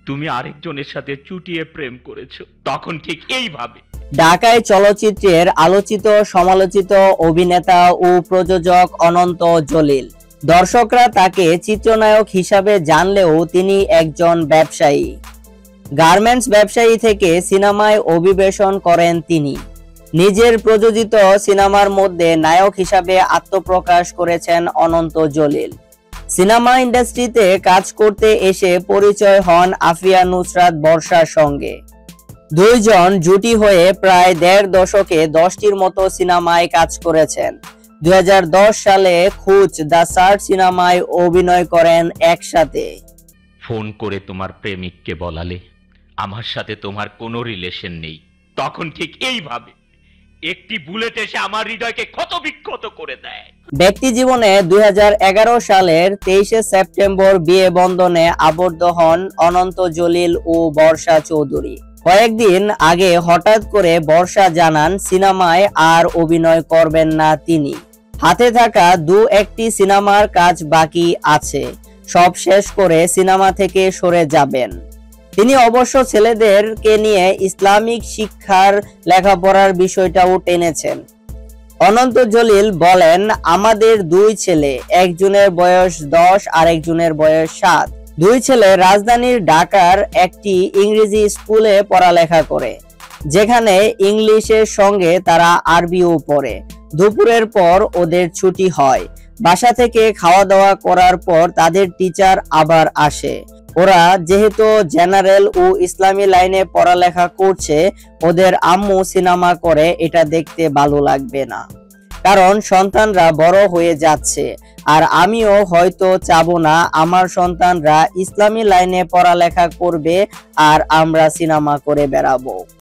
তুমি আরেকজনের সাথে চুটিয়ে প্রেম করেছো, তখন ঠিক এইভাবে। ঢাকায় চলচ্চিত্রের আলোচিত সমালোচিত অভিনেতা ও প্রযোজক অনন্ত জলিল। দর্শকরা তাকে চিত্রনায়ক হিসাবে জানলেও তিনি একজন ব্যবসায়ী। গার্মেন্টস ব্যবসায়ী থেকে সিনেমায় অভিবেশন করেন তিনি। নিজের প্রযোজিত সিনেমার মধ্যে নায়ক হিসাবে আত্মপ্রকাশ করেছেন অনন্ত জলিল। সিনেমা ইন্ডাস্ট্রিতে কাজ করতে এসে পরিচয় হন আফিয়া নুসরাত বর্ষার সঙ্গে। দুইজন জুটি হয়ে প্রায় ১.৫ দশকে ১০টির মতো সিনেমায় কাজ করেছেন। ২০১০ সালে খুঁজ দ্য সার্চ সিনেমায় অভিনয় করেন একসাথে। ফোন করে তোমার প্রেমিককে বলালে আমার সাথে তোমার কোনো রিলেশন নেই, তখন ঠিক এইভাবে একটি বুলেট এসে আমার হৃদয়কে ক্ষত বিক্ষত করে দেয়। ব্যক্তি জীবনে ২০১১ সালের ২৩শে সেপ্টেম্বর বিয়ে বন্ধনে আবদ্ধ হন অনন্ত জলিল ও বর্ষা চৌধুরী। কয়েকদিন আগে হঠাৎ করে বর্ষা জানান সিনেমায় আর অভিনয় করবেন না তিনি। হাতে থাকা একটি সিনেমার কাজ বাকি আছে, সব শেষ করে সিনেমা থেকে সরে যাবেন। তিনি অবশ্য ছেলেদেরকে নিয়ে ইসলামিক শিক্ষার লেখাপড়ার বিষয়টাও টেনেছেন। অনন্ত জলিল বলেন, আমাদের ২ ছেলে, একজনের বয়স ১০ আর একজনের বয়স ৭। ২ ছেলে রাজধানীর ঢাকার একটি ইংরেজি স্কুলে পড়ালেখা করে, যেখানে ইংলিশের সঙ্গে তারা আরবিও পড়ে। দুপুরের পর ওদের ছুটি হয়। বাসা থেকে খাওয়া দাওয়া করার পর তাদের টিচার আবার আসে। ওরা যেহেতু জেনারেল ও ইসলামী লাইনে পড়ালেখা করছে, ওদের আম্মু সিনেমা করে এটা দেখতে ভালো লাগবে না, কারণ সন্তানরা বড় হয়ে যাচ্ছে। আর আমিও হয়তো চাবো না আমার সন্তানরা ইসলামী লাইনে পড়ালেখা করবে আর আমরা সিনেমা করে বেড়াবো।